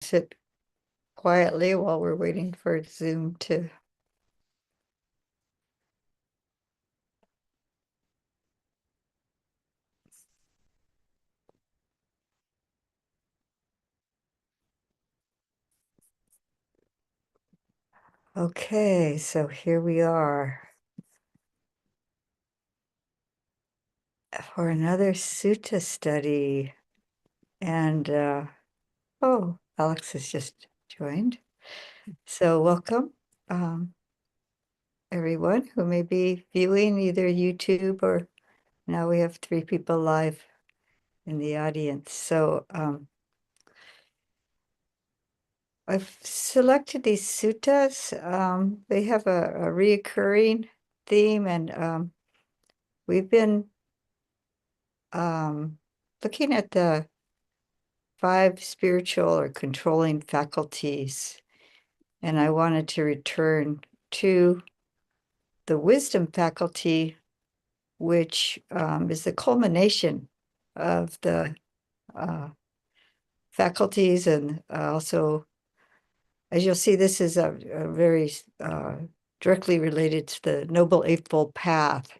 sit quietly while we're waiting for Zoom to. Okay, so here we are for another sutta study. And oh, Alex has just joined. So welcome, everyone who may be viewing either YouTube or now we have 3 people live in the audience. So I've selected these suttas. They have a reoccurring theme, and we've been looking at the 5 spiritual or controlling faculties, and I wanted to return to the wisdom faculty, which is the culmination of the faculties, and also, as you'll see, this is a very directly related to the Noble Eightfold Path.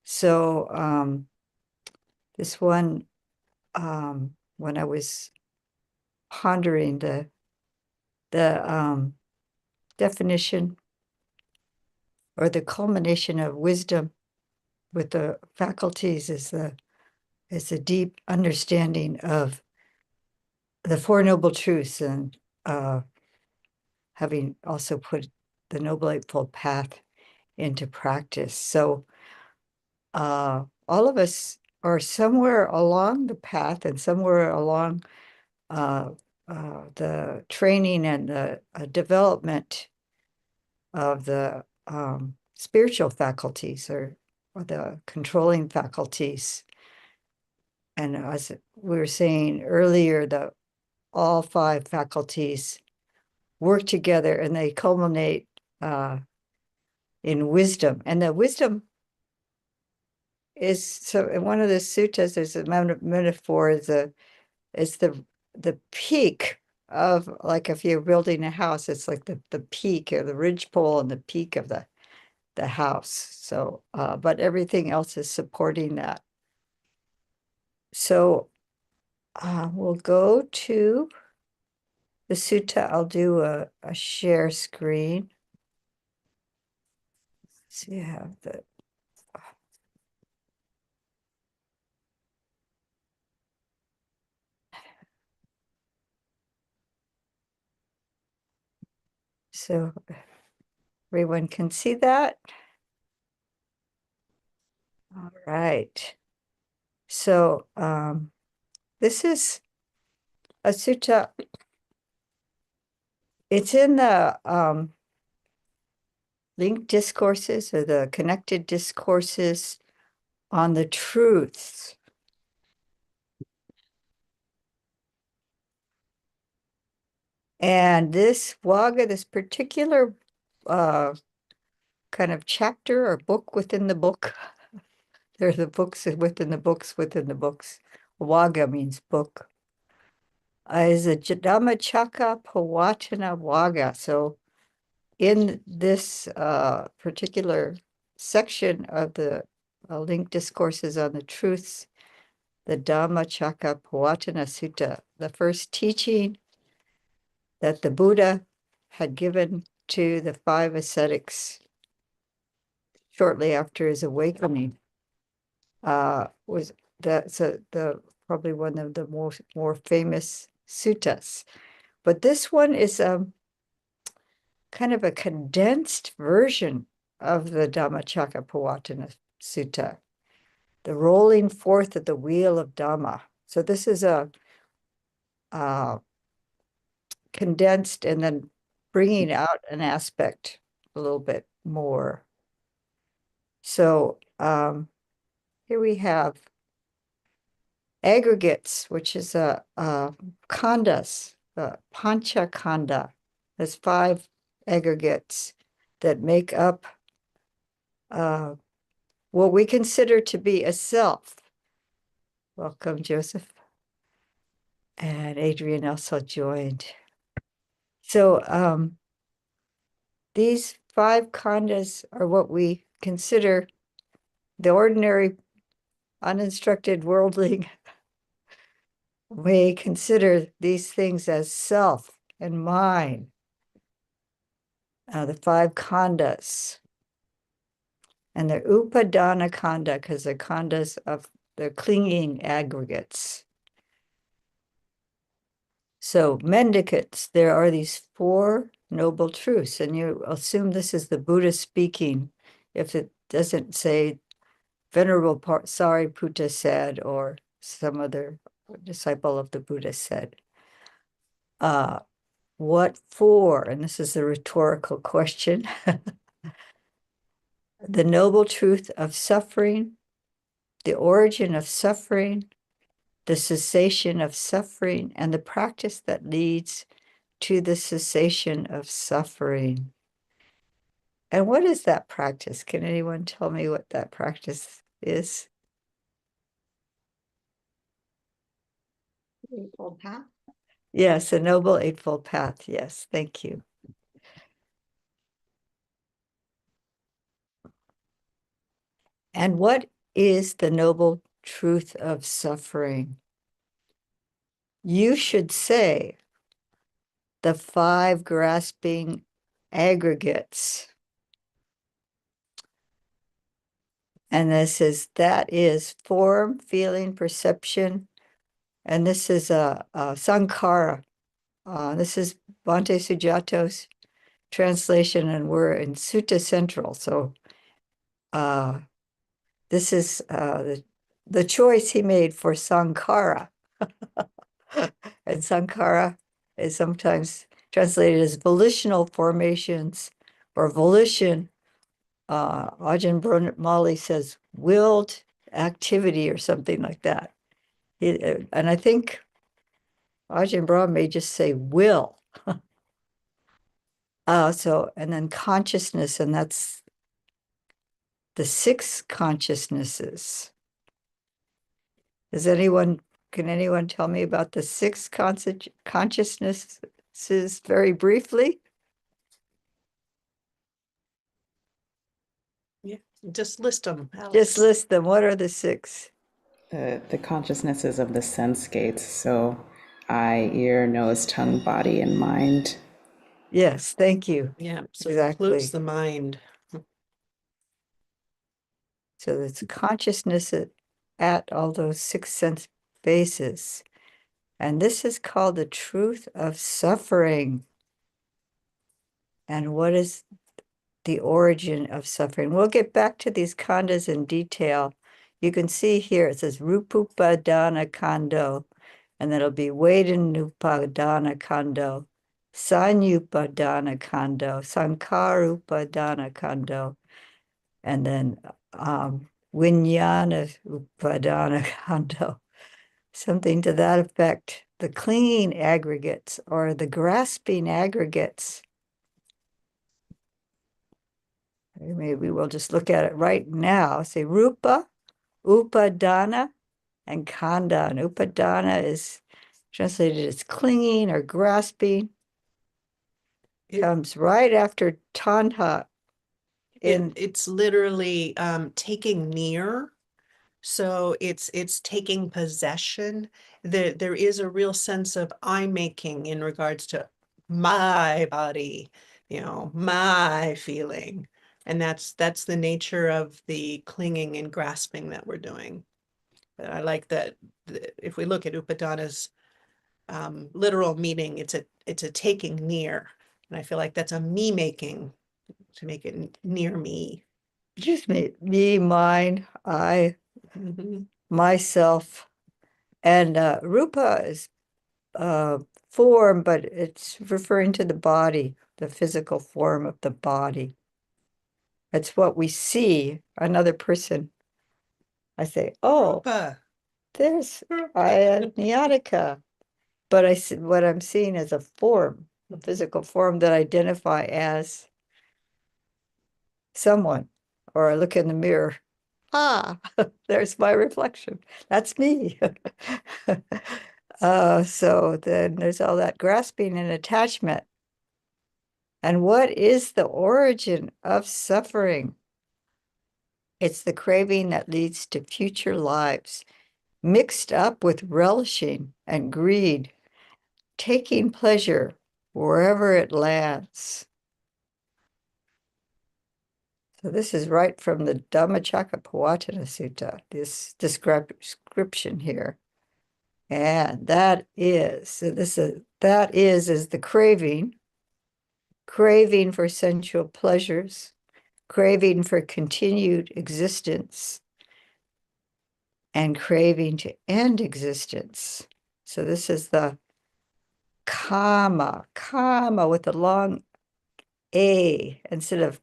So this one, when I was pondering the definition or the culmination of wisdom with the faculties is a deep understanding of the Four Noble Truths, and having also put the Noble Eightfold Path into practice. So all of us are somewhere along the path and somewhere along the training and the development of the spiritual faculties or the controlling faculties. And as we were saying earlier, that all 5 faculties work together and they culminate in wisdom. And the wisdom is, so in one of the suttas, there's a metaphor, is the peak of, like if you're building a house, it's like the peak or the ridgepole and the peak of the house. So, but everything else is supporting that. So we'll go to the sutta. I'll do a share screen. So you have the so everyone can see that. All right. So this is a sutta. It's in the linked discourses or the connected discourses on the truths. And this Wagga, this particular kind of chapter or book within the book, there are the books within the books within the books. Wagga means book. Is a Dhammacakkappavattana Wagga. So in this particular section of the linked discourses on the truths, the Dhammacakkappavattana Sutta, the first teaching that the Buddha had given to the 5 ascetics shortly after his awakening, was the probably one of the more famous suttas. But this one is kind of a condensed version of the Dhammacakkappavattana Sutta, the rolling forth of the wheel of Dhamma. So this is a condensed and then bringing out an aspect a little bit more. So here we have aggregates, which is khandas, pancha khanda. There's 5 aggregates that make up what we consider to be a self. Welcome, Joseph. And Adrian also joined. So these 5 khandas are what we consider the ordinary uninstructed worldling may consider these things as self and mine. The 5 khandas. And they're upadana khanda because they're khandas of the clinging aggregates. So mendicants, there are these 4 noble truths, and you assume this is the Buddha speaking if it doesn't say Venerable Sariputta said or some other disciple of the Buddha said. What for? And this is a rhetorical question. The noble truth of suffering, the origin of suffering, the cessation of suffering, and the practice that leads to the cessation of suffering. And what is that practice? Can anyone tell me what that practice is? Eightfold Path. Yes, a Noble Eightfold Path. Yes, thank you. And what is the noble truth of suffering? You should say the 5 grasping aggregates. And that is form, feeling, perception. And this is a sankhara. This is Bhante Sujato's translation, and we're in Sutta Central. So this is the choice he made for sankhara. And sankhara is sometimes translated as volitional formations or volition. Ajahn Brahmali says willed activity or something like that. And I think Ajahn Brahm may just say will. And then consciousness, and that's the 6 consciousnesses. Can anyone tell me about the 6 consciousnesses very briefly? Yeah, just list them, Alex. Just list them. What are the 6? The consciousnesses of the sense gates. So eye, ear, nose, tongue, body, and mind. Yes, thank you. Yeah, so Exactly. it includes the mind. So it's consciousness at all those 6 sense bases. And this is called the truth of suffering. And what is the origin of suffering? We'll get back to these khandas in detail. You can see here it says Rupupadana Khando, and that'll be Vedanupadana Khando, Sanyupadana Khando, Sankarupadana Khando, and then Vijnana Upadana Khando, something to that effect. The clinging aggregates or the grasping aggregates. Maybe we'll just look at it right now. Say Rupa, Upadana, and Khanda. And Upadana is translated as clinging or grasping. It comes right after Tanha. It's literally taking near. So it's taking possession. There is a real sense of I making in regards to my body, my feeling. And that's the nature of the clinging and grasping that we're doing. But I like that if we look at Upadana's literal meaning, it's a taking near. And I feel like that's a me making to make it near me. Just me, mine, I, myself. And Rupa is form, but it's referring to the body, the physical form of the body. It's what we see another person. I say, oh, Rupa. there's Ayya Niyyānika. But what I'm seeing is a form, a physical form that I identify as someone, or I look in the mirror. There's my reflection. That's me. So then there's all that grasping and attachment. And what is the origin of suffering? It's the craving that leads to future lives, mixed up with relishing and greed, taking pleasure wherever it lands. So this is right from the Dhammacakkappavattana Sutta, this description here. And that is the craving for sensual pleasures, craving for continued existence, and craving to end existence. So this is the kama with a long A instead of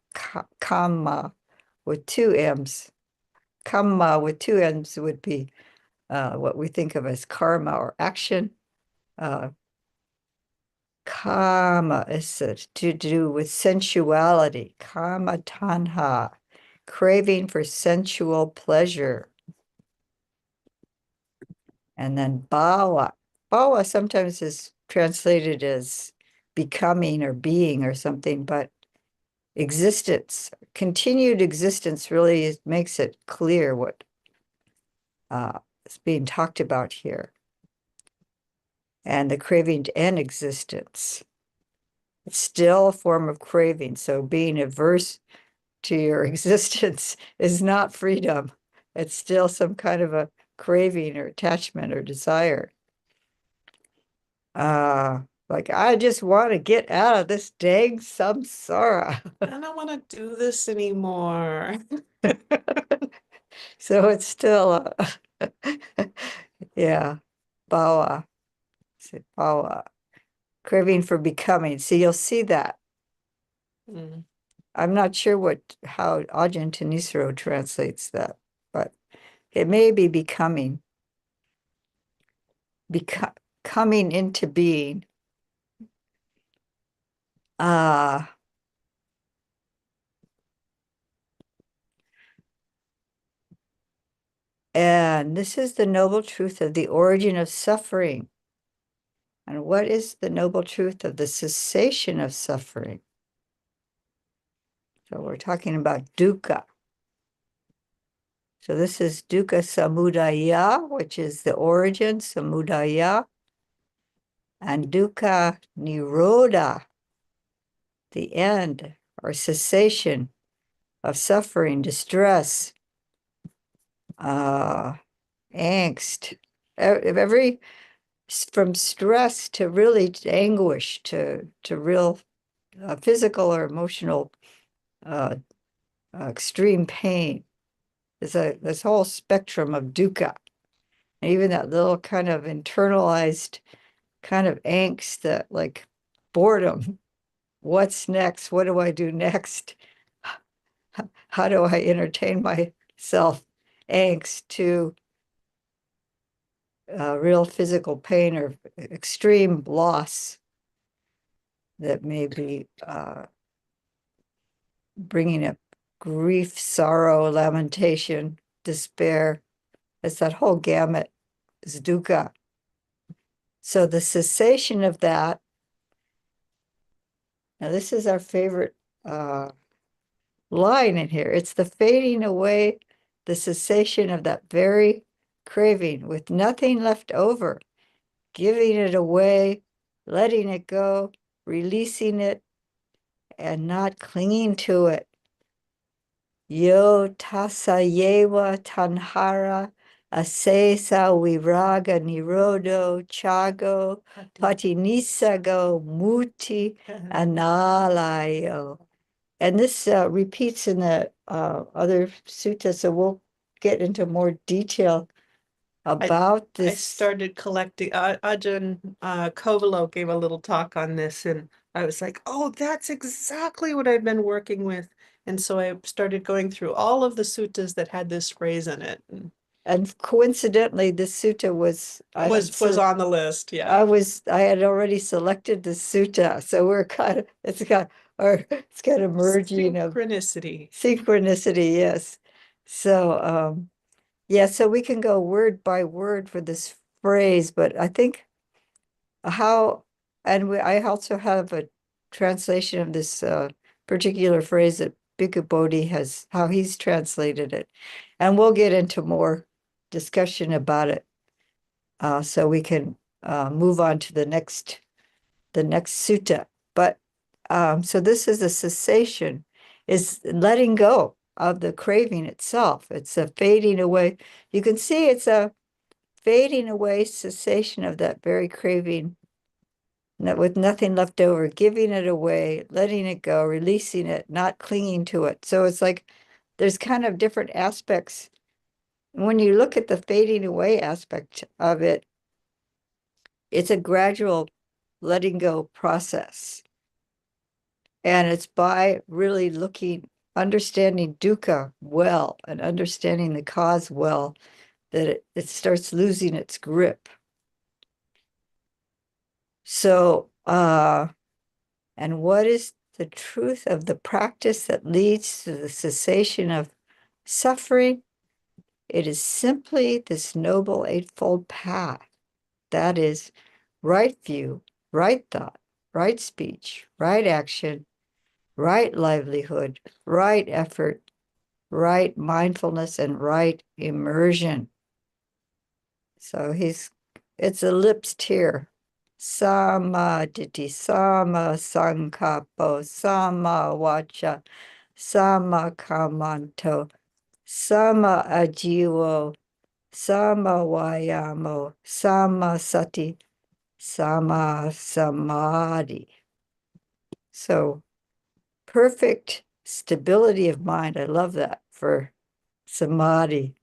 kama with two M's. Kama with two M's would be what we think of as karma or action. Kama is to do with sensuality, kama tanha, craving for sensual pleasure. And then bhava. Bhava sometimes is translated as becoming or being or something, but existence, continued existence really makes it clear what is being talked about here. And the craving to end existence. It's still a form of craving. So being averse to your existence is not freedom. It's still some kind of a craving or attachment or desire. Like, I just want to get out of this dang samsara. I don't want to do this anymore. So it's still, yeah, bhava. Say bhava. Craving for becoming. See, you'll see that. Mm. I'm not sure how Ajahn Thanissaro translates that, but it may be becoming. Coming into being. And this is the noble truth of the origin of suffering. And what is the noble truth of the cessation of suffering? So we're talking about dukkha. So this is dukkha samudaya, which is the origin, samudaya, and dukkha nirodha, the end or cessation of suffering, distress, angst, from stress to really anguish to real physical or emotional extreme pain. There's this whole spectrum of dukkha. And even that little kind of internalized kind of angst, that like boredom. What's next? What do I do next? How do I entertain myself? Angst to real physical pain or extreme loss that may be bringing up grief, sorrow, lamentation, despair. It's that whole gamut is dukkha. So the cessation of that, now this is our favorite line in here. It's the fading away, the cessation of that very craving with nothing left over, giving it away, letting it go, releasing it, and not clinging to it. Yo tasayeva tanhara asesa viraga nirodo chago patinisago muti analayo. And this repeats in the other sutta, so we'll get into more detail about this. I started collecting, Ajahn Kovalo gave a little talk on this, and I was like, oh, that's exactly what I've been working with. And so I started going through all of the suttas that had this phrase in it. And coincidentally, this sutta was on the list. Yeah. I had already selected the sutta, so we're kind of it's kind of merging synchronicity, yes. So yeah, so we can go word by word for this phrase, but I think I also have a translation of this particular phrase that Bhikkhu Bodhi has, how he's translated it. And we'll get into more discussion about it. So we can move on to the next sutta. But so this is a cessation, is letting go of the craving itself. It's a fading away. You can see it's a fading away cessation of that very craving, with nothing left over, giving it away, letting it go, releasing it, not clinging to it. So it's like there's kind of different aspects. When you look at the fading away aspect of it, it's a gradual letting go process. And it's by really understanding dukkha well and understanding the cause well that it starts losing its grip. So, and what is the truth of the practice that leads to the cessation of suffering? It is simply this noble eightfold path. That is right view, right thought, right speech, right action, right livelihood, right effort, right mindfulness, and right immersion. So it's ellipsed here. Samaditi, sama sankappo, sama vacha, sama kamanto, sama ajivo, sama vayamo, sama sati, sama samadhi. So perfect stability of mind. I love that for samadhi.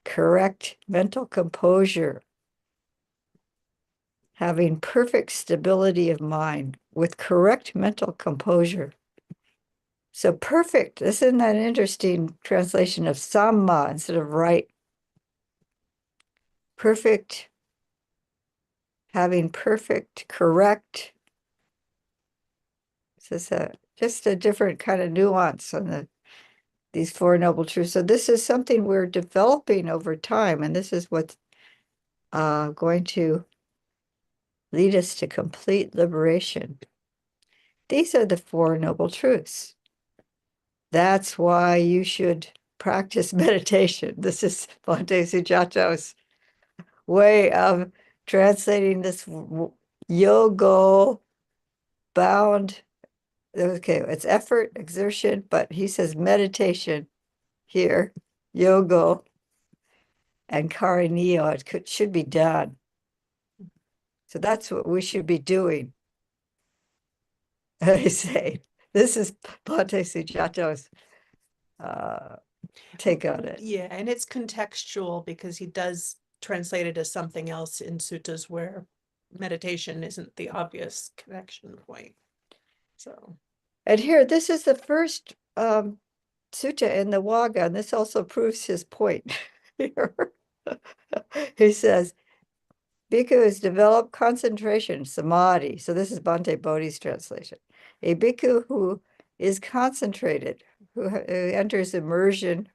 Correct mental composure. Having perfect stability of mind with correct mental composure. So perfect, isn't that an interesting translation of samma instead of right? Perfect, having perfect, correct. This is just a different kind of nuance on these Four Noble Truths. So this is something we're developing over time, and this is what's going to lead us to complete liberation. These are the Four Noble Truths. That's why you should practice meditation. This is Bhante Sujato's way of translating this yoga bound. Okay, it's effort, exertion, but he says meditation here, yoga and karaniya. It should be done. So that's what we should be doing. I say, this is Bhante Sujato's take on it. Yeah, and it's contextual because he does translate it as something else in suttas where meditation isn't the obvious connection point. So, and here, this is the first sutta in the Wagga, and this also proves his point here. He says, Bhikkhu has developed concentration, samadhi. So this is Bhante Bodhi's translation. A bhikkhu who is concentrated, who enters immersion,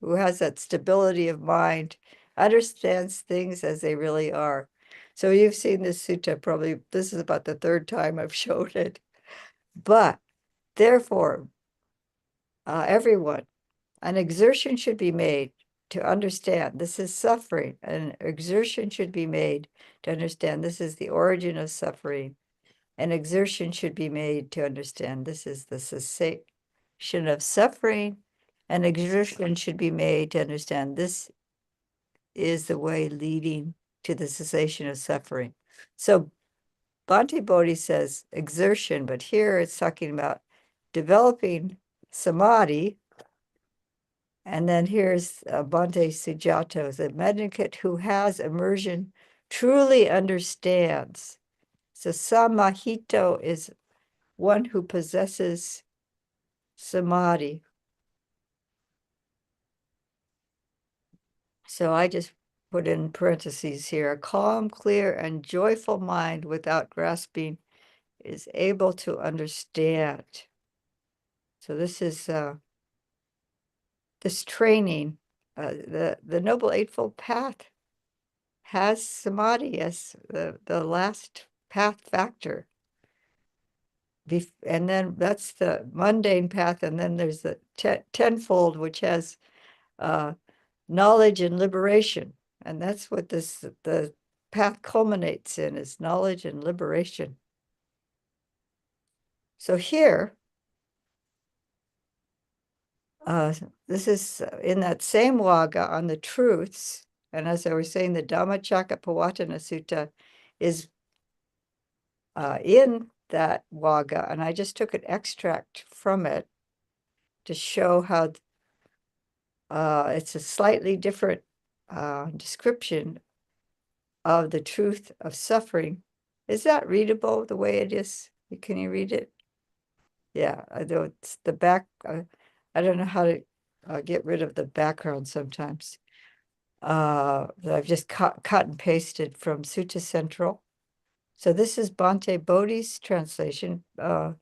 who has that stability of mind, understands things as they really are. So you've seen this sutta probably, this is about the third time I've shown it. But therefore, everyone, an exertion should be made to understand this is suffering. An exertion should be made to understand this is the origin of suffering. An exertion should be made to understand this is the cessation of suffering. An exertion should be made to understand this is the way leading to the cessation of suffering. So Bhante Bodhi says exertion, but here it's talking about developing samadhi. And then here's Bhante Sujato, the mendicant who has immersion truly understands. So samahito is one who possesses samadhi. So I just put in parentheses here, a calm, clear, and joyful mind without grasping is able to understand. So this is this training, the Noble Eightfold Path has samadhi as the last path factor. And then that's the mundane path, and then there's the tenfold, which has knowledge and liberation. And that's what the path culminates in, is knowledge and liberation. So here, this is in that same Wagga on the truths. And as I was saying, the Dhammacakkappavattana Sutta is in that Wagga. And I just took an extract from it to show how it's a slightly different description of the truth of suffering. Is that readable the way it is? Can you read it? Yeah, I know it's the back. I don't know how to get rid of the background sometimes. That I've just cut and pasted from Sutta Central. So this is Bhante Bodhi's translation. Bhante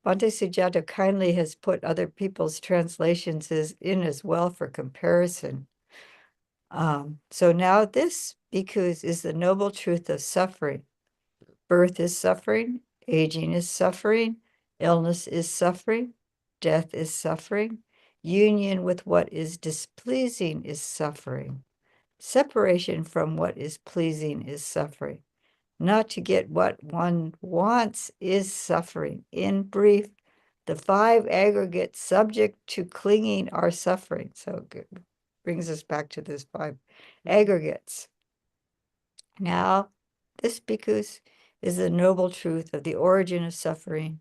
Sujata kindly has put other people's translations in as well for comparison. So now this bhikkhus is the noble truth of suffering. Birth is suffering, aging is suffering, illness is suffering, death is suffering, union with what is displeasing is suffering, separation from what is pleasing is suffering. Not to get what one wants is suffering. In brief, the 5 aggregates subject to clinging are suffering. So it brings us back to this 5 aggregates. Now, this bhikkhus is the noble truth of the origin of suffering.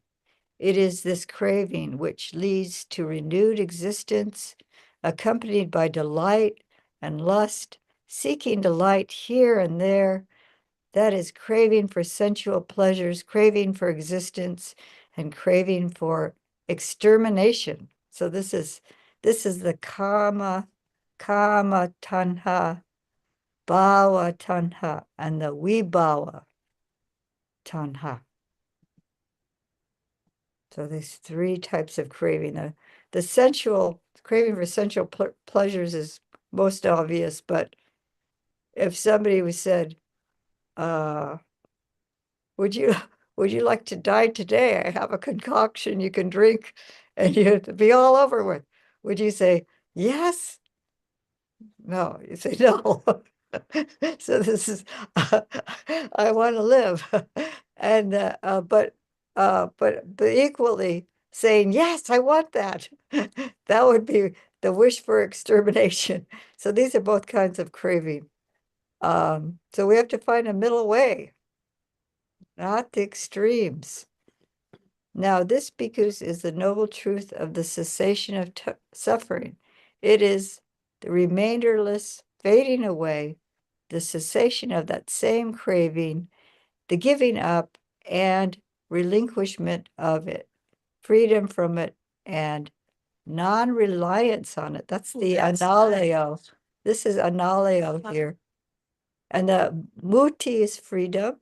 It is this craving which leads to renewed existence, accompanied by delight and lust, seeking delight here and there. That is craving for sensual pleasures, craving for existence, and craving for extermination. So this is the kama tanha, bhava tanha, and the vibhava tanha. So there's 3 types of craving. The sensual craving for sensual pleasures is most obvious, but if somebody was said, would you like to die today? I have a concoction you can drink and you'd be all over with. Would you say yes? No, you say no. So this is I want to live. And but equally saying yes, I want that. That would be the wish for extermination. So these are both kinds of craving. So we have to find a middle way, not the extremes. Now, this bhikkhus is the noble truth of the cessation of suffering. It is the remainderless fading away, the cessation of that same craving, the giving up and relinquishment of it, freedom from it, and non-reliance on it. That's the analeo. Nice. This is analeo here. And the muti is freedom.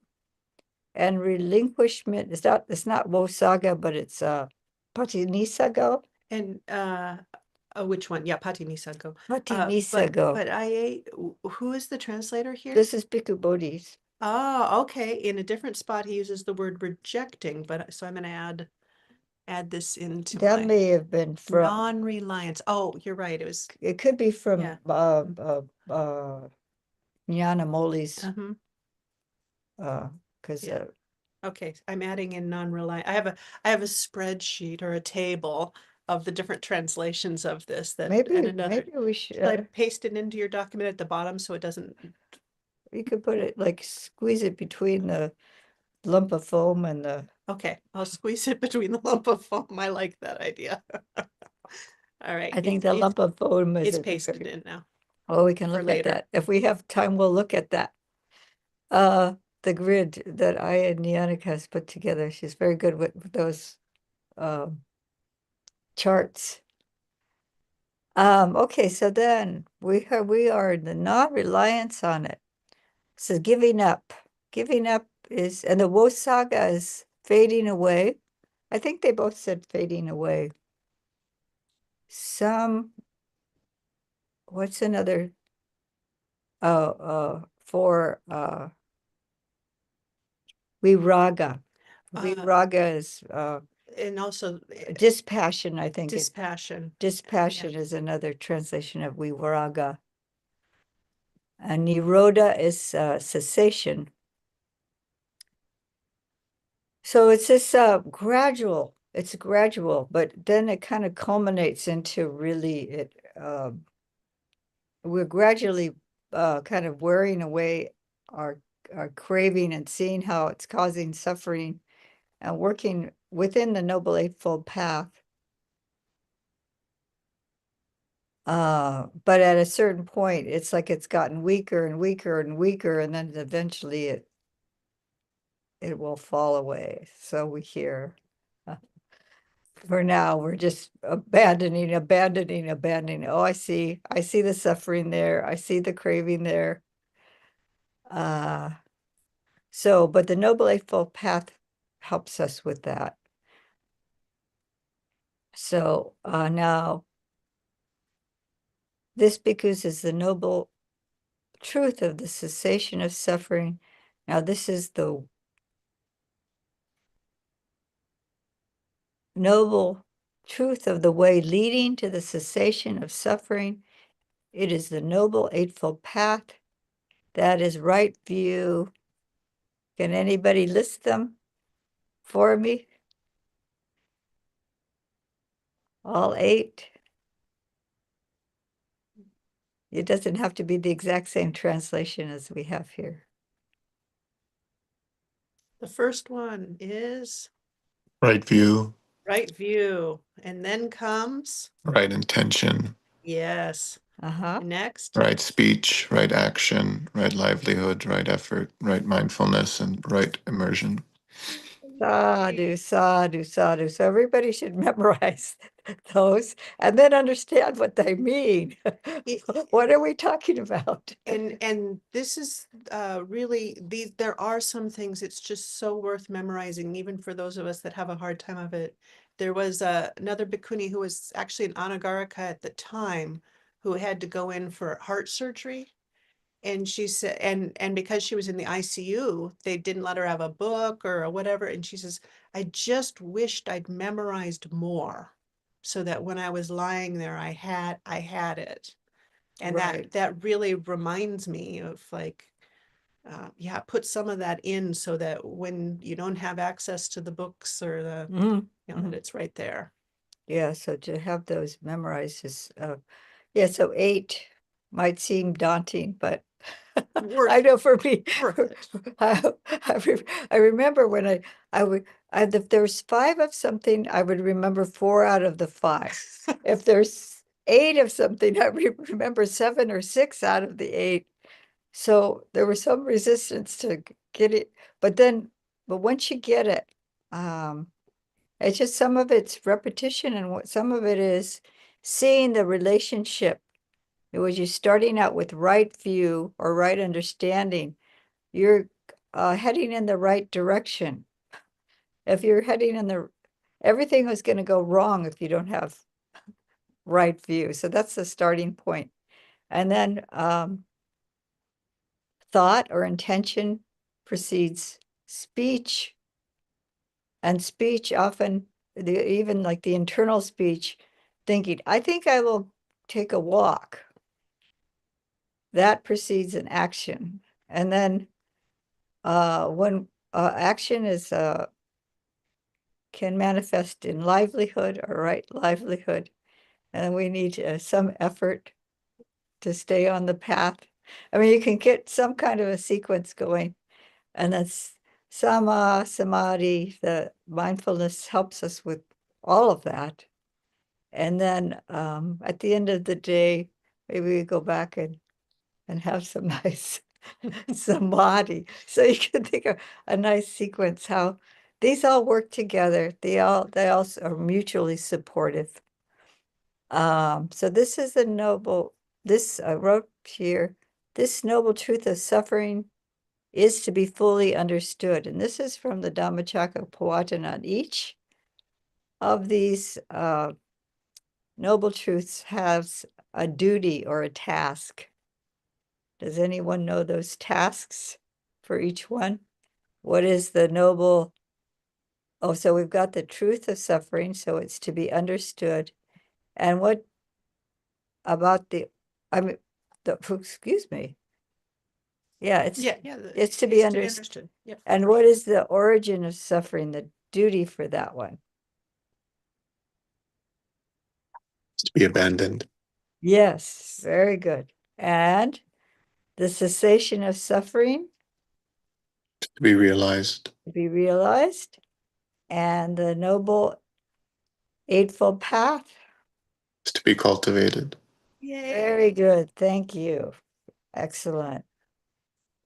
And relinquishment, it's not wosaga, but it's patinisago. And which one? Yeah, patinisago. Patinisago. But who is the translator here? This is Bhikkhu Bodhi's. Oh, okay. In a different spot, he uses the word rejecting, but so I'm going to add this into that may have been from non-reliance. Oh, you're right. It could be from Jnana Moli's. Because okay, I'm adding in non-reliant. I have a spreadsheet or a table of the different translations of this that maybe we should I paste it into your document at the bottom so it doesn't. You could put it like squeeze it between the lump of foam and the. Okay, I'll squeeze it between the lump of foam. I like that idea. All right. I think the lump of foam is pasted in now. Oh, we can look at that. If we have time, we'll look at that. The grid that Ayya Niyyānika has put together. She's very good with those charts. Okay, so then we are in the non-reliance on it. So giving up. Giving up is, and the wosaga is fading away. I think they both said fading away. What's another? For Viraga. Uh, Viraga is and also dispassion, I think. dispassion. Dispassion is another translation of viraga. And nirodha is cessation. So it's this gradual, it's gradual, but then it kind of culminates into really it. We're gradually kind of wearing away our craving and seeing how it's causing suffering and working within the Noble Eightfold Path. But at a certain point, it's like it's gotten weaker and weaker and weaker, and then eventually it will fall away. So we hear, for now, we're just abandoning. Oh, I see the suffering there. I see the craving there. But the Noble Eightfold Path helps us with that. So now, this because is the noble truth of the cessation of suffering. Now, this is the noble truth of the way leading to the cessation of suffering. It is the Noble Eightfold Path. That is right view. Can anybody list them for me? All 8? It doesn't have to be the exact same translation as we have here. The first one is Right view, right view, and then comes, right intention, yes. Uh-huh. Next, right speech, right action, right livelihood, right effort, right mindfulness, and right immersion. Sadhu, sadhu, sadhu. So everybody should memorize those and then understand what they mean. What are we talking about? and this is really there are some things it's just so worth memorizing, even for those of us that have a hard time of it. There was another bhikkhuni who was actually an anagarika at the time, who had to go in for heart surgery. And she said, and because she was in the ICU, they didn't let her have a book or whatever. And she says, I just wished I'd memorized more, so that when I was lying there, I had it. And Right. that really reminds me of, like, yeah, put some of that in so that when you don't have access to the books or the, Mhm, that mhm. it's right there. Yeah, so to have those memorized is, yeah, so 8 might seem daunting, but Worth I know for me, worth it. I remember when if there's 5 of something, I would remember 4 out of the 5. If there's 8 of something, I remember 7 or 6 out of the 8. So there was some resistance to get it, but once you get it, it's just some of it's repetition and what some of it is seeing the relationship. It was you starting out with right view or right understanding. You're heading in the right direction. If you're heading in everything was going to go wrong if you don't have right view. So that's the starting point. And then thought or intention precedes speech. And speech often, even like the internal speech, thinking, I think I will take a walk. That precedes an action. And then when action is can manifest in livelihood or right livelihood, and we need some effort to stay on the path. I mean, you can get some kind of a sequence going, and that's sama, samadhi, the mindfulness helps us with all of that. And then at the end of the day, maybe we go back and have some nice samadhi. So you can think of a nice sequence, how these all work together. They all are mutually supportive. So this is this I wrote here, this noble truth of suffering is to be fully understood. And this is from the Dhammacakkappavattana. Each of these noble truths has a duty or a task. Does anyone know those tasks for each one? What is the noble? Oh, so we've got the truth of suffering, so it's to be understood. And what about I mean, excuse me. Yeah, it's it's to be understood. Yep. And what is the origin of suffering, the duty for that one? To be abandoned. Yes, very good. And the cessation of suffering To be realized. to be realized, and the noble eightfold path. To be cultivated. Yay. Very good. Thank you. Excellent.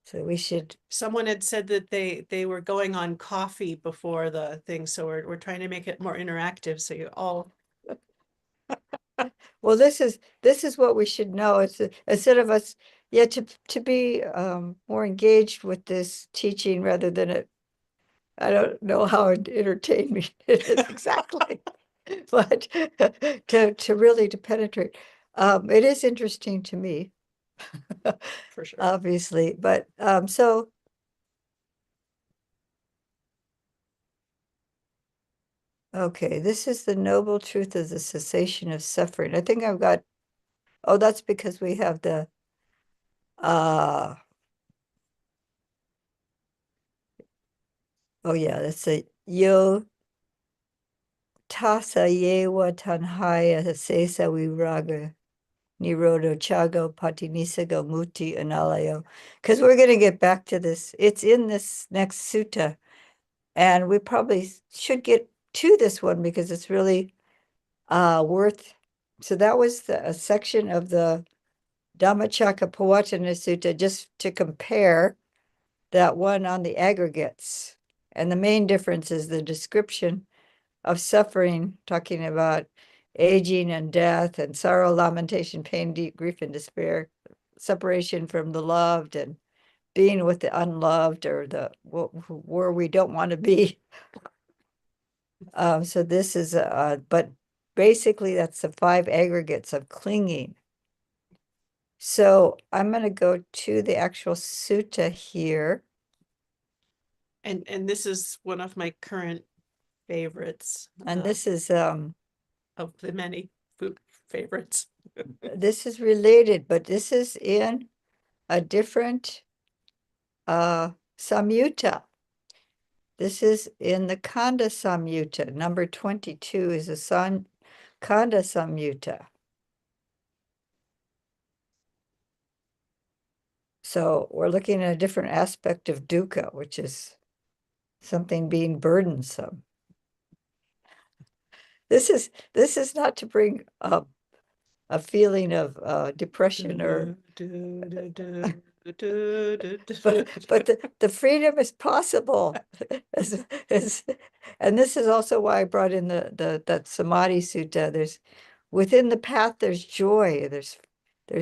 So we should, Someone had said that they were going on coffee before the thing, so we're trying to make it more interactive, so you all. well, this is what we should know. It's instead of us, yeah, to be more engaged with this teaching rather than it. I don't know how entertaining it is exactly, but to really to penetrate. It is interesting to me, For sure. obviously, but so okay, this is the noble truth of the cessation of suffering. I think I've got, oh, that's because we have the oh yeah, that's a yo tasa yewa tanhaya sesa viraga nirodo chago patinisago muti analayo. Because we're going to get back to this. It's in this next sutta. And we probably should get to this one because it's really worth. So that was a section of the Dhammacakkappavattana Sutta, just to compare that one on the aggregates. And the main difference is the description of suffering, talking about aging and death and sorrow, lamentation, pain, deep grief, and despair, separation from the loved and being with the unloved or the where we don't want to be. So this is, but basically that's the 5 aggregates of clinging. So I'm going to go to the actual sutta here. And this is one of my current favorites. And this is of the many food favorites. this is related, but this is in a different samyutta. This is in the Kanda Samyutta. Number 22 is a Kanda Samyutta. So we're looking at a different aspect of dukkha, which is something being burdensome. This is not to bring up a feeling of depression or but the freedom is possible. And this is also why I brought in that Samadhi Sutta. There's within the path there's joy, there's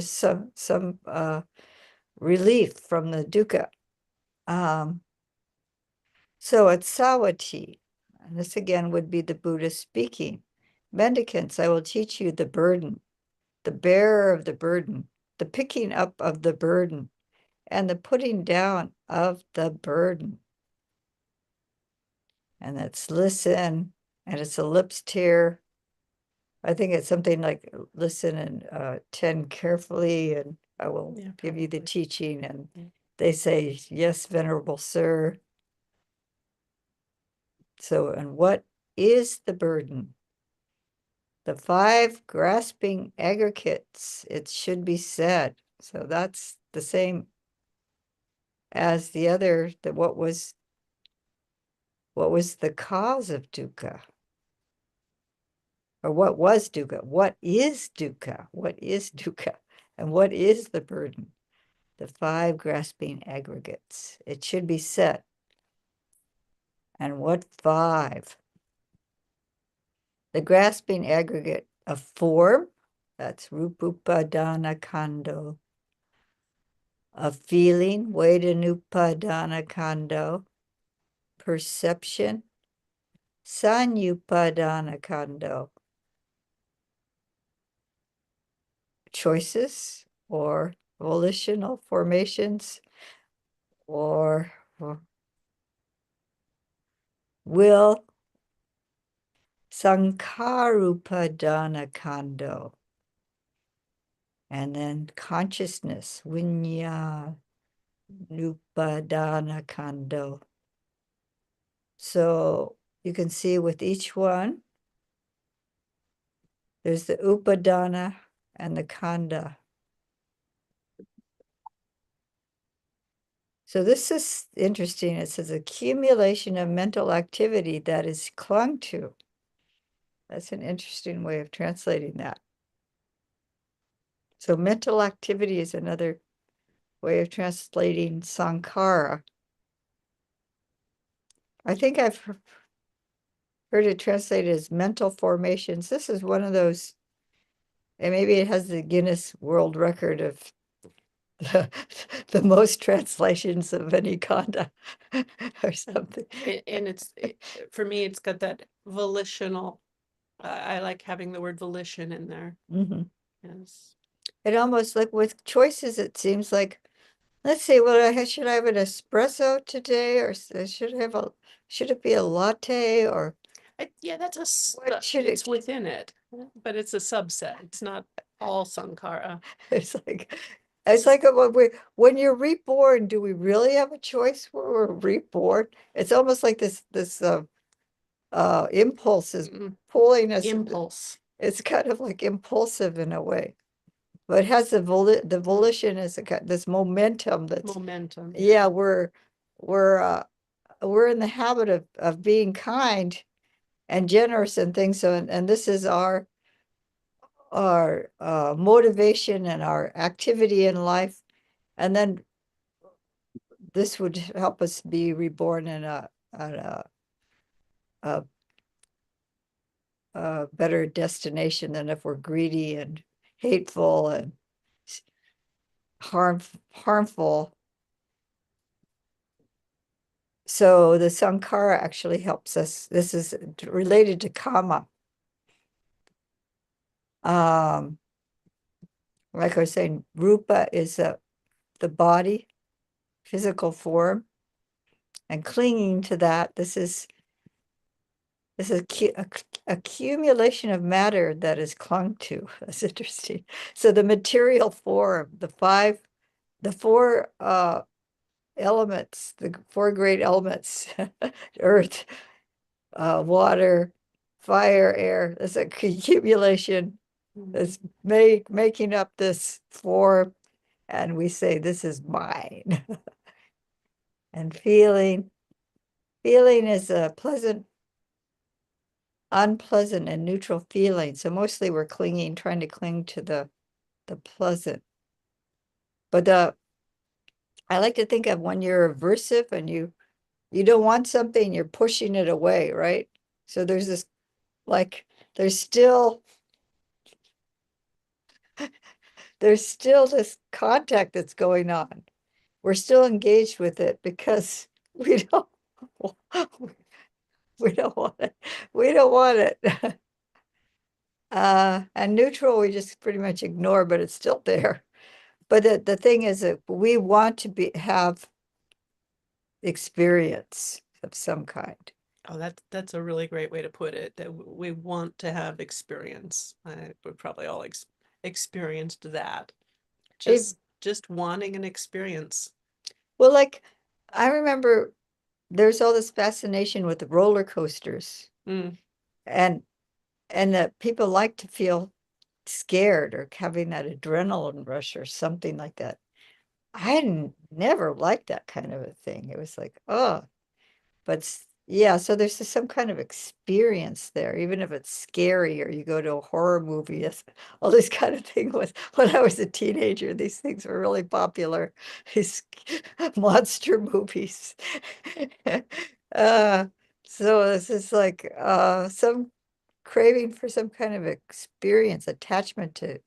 some relief from the dukkha. So at Sawati, and this again would be the Buddha speaking, mendicants, I will teach you the burden, the bearer of the burden, the picking up of the burden, and the putting down of the burden. And that's listen, and it's a lips tear. I think it's something like listen and tend carefully, and I will give you the teaching. And they say, yes, Venerable Sir. So, and what is the burden? The 5 grasping aggregates, it should be said. So that's the same as the other, what was the cause of dukkha? Or what was dukkha? What is dukkha? What is dukkha? And what is the burden? The 5 grasping aggregates. It should be said. And what 5? The grasping aggregate of form, that's rupupadana kando. Of feeling, vedanupadana kando. Perception, sanyupadana kando. Choices or volitional formations or will, Sankarupadana Kando. And then consciousness, Vinyānupadana Kando. So you can see with each one, there's the Upadana and the Kanda. So this is interesting. It says accumulation of mental activity that is clung to. That's an interesting way of translating that. So mental activity is another way of translating sankhara. I think I've heard it translated as mental formations. This is one of those, and maybe it has the Guinness World Record of the most translations of any kanda or something. And for me, it's got that volitional. I like having the word volition in there. Mm-hmm. Yes. It almost like with choices, it seems like, let's see, well, should I have an espresso today, or should it be a latte, or Yeah, that's what should it's it? within it, but it's a subset. It's not all sankhara. It's like when you're reborn, do we really have a choice when we're reborn? It's almost like this impulse is pulling us. Impulse. It's kind of like impulsive in a way, but it has the volition is this momentum that's Momentum. yeah, we're in the habit of being kind and generous and things. So and this is our motivation and our activity in life, and then this would help us be reborn in a better destination than if we're greedy and hateful and harmful. So the sankhara actually helps us. This is related to kama. Like I was saying, rupa is the body, physical form, and clinging to that. This is accumulation of matter that is clung to. That's interesting. So the material form, the four elements, the four great elements, earth, water, fire, air. There's a accumulation that's making up this form, and we say this is mine. And feeling is a pleasant, unpleasant, and neutral feeling. So mostly we're trying to cling to the pleasant. But I like to think of when you're aversive and you don't want something, you're pushing it away, right? So there's this, like, there's still this contact that's going on. We're still engaged with it because we don't want it. We don't want it. And neutral, we just pretty much ignore, but it's still there. But the thing is that we want to have experience of some kind. Oh, that's a really great way to put it, that we want to have experience. We've probably all experienced that. Just wanting an experience. Well, like, I remember there's all this fascination with the roller coasters. And that people like to feel scared or having that adrenaline rush or something like that. I never liked that kind of a thing. It was like, oh, but yeah, so there's just some kind of experience there, even if it's scary or you go to a horror movie. All this kind of thing was when I was a teenager. These things were really popular. These monster movies. So this is like some craving for some kind of experience, attachment to.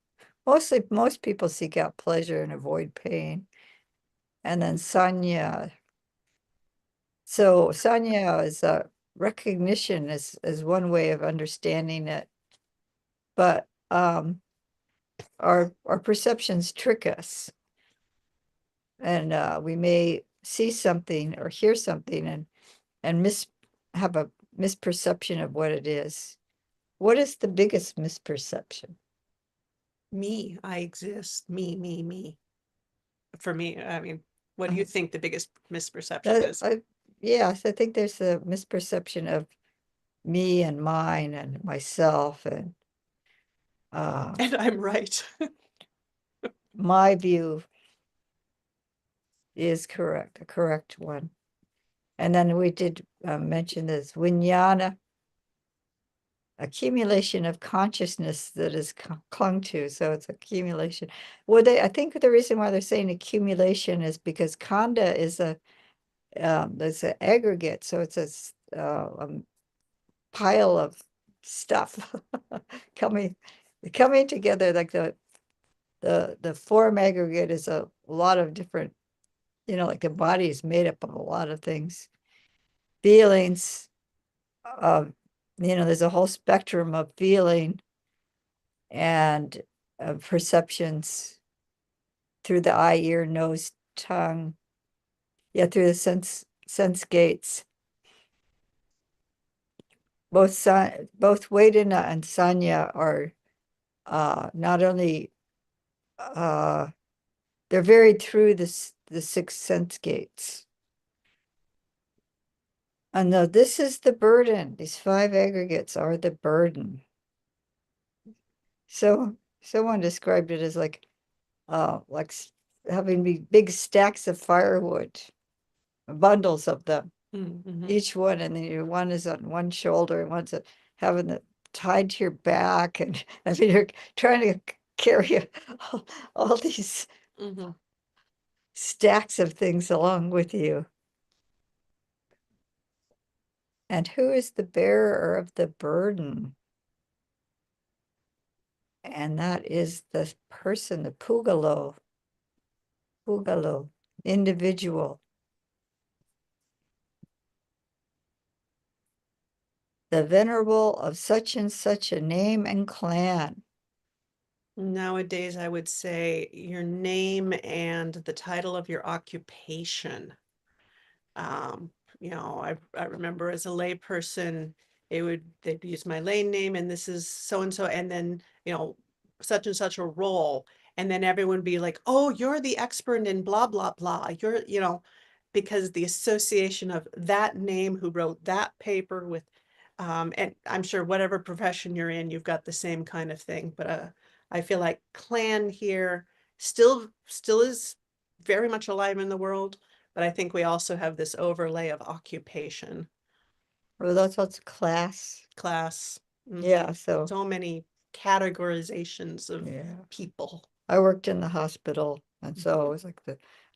Most people seek out pleasure and avoid pain. And then sanya. So sanya is a recognition is one way of understanding it. But our perceptions trick us. And we may see something or hear something and have a misperception of what it is. What is the biggest misperception? Me, I exist. Me. For me, I mean, what do you think the biggest misperception is? Yes, I think there's a misperception of me and mine and myself and And I'm right. my view is correct, a correct one. And then we did mention this Vijnāna, accumulation of consciousness that is clung to. So it's accumulation. Well, I think the reason why they're saying accumulation is because Khanda is there's an aggregate. So it's a pile of stuff coming together. Like the form aggregate is a lot of different, like the body is made up of a lot of things. Feelings, there's a whole spectrum of feeling and perceptions through the eye, ear, nose, tongue. Yeah, through the sense gates. Both Vedana and Sanya are not only they're varied through the 6 sense gates. And now this is the burden. These 5 aggregates are the burden. So someone described it as like having big stacks of firewood, bundles of them, each one, and then one is on one shoulder and one's having it tied to your back, and I mean you're trying to carry all these stacks of things along with you. And who is the bearer of the burden? And that is the person, the pugalo, individual. The venerable of such and such a name and clan. Nowadays, I would say your name and the title of your occupation. I remember as a layperson, they'd use my lay name, and this is so and so, and then such and such a role, and then everyone would be like, oh, you're the expert in blah blah blah. You're because the association of that name, who wrote that paper with, and I'm sure whatever profession you're in, you've got the same kind of thing. But I feel like clan here still is very much alive in the world. But I think we also have this overlay of occupation. Well, that's what's class. Yeah, so many categorizations of people. I worked in the hospital, and so it was like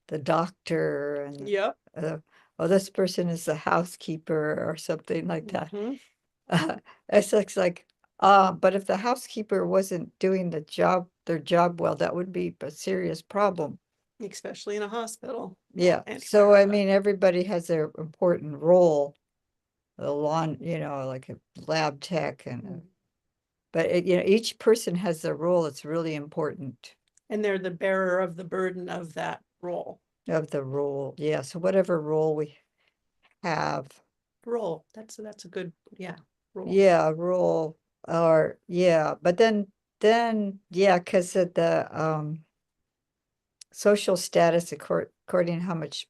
the doctor and Yep. This person is the housekeeper or something like that. It's like, but if the housekeeper wasn't doing their job well, that would be a serious problem. Especially in a hospital. Yeah. So I mean, everybody has their important role. The like a lab tech but each person has their role. It's really important. And they're the bearer of the burden of that role. Of the role, yeah. So whatever role we have. Role. That's a good, role. Yeah, role, or but then because of the social status according to how much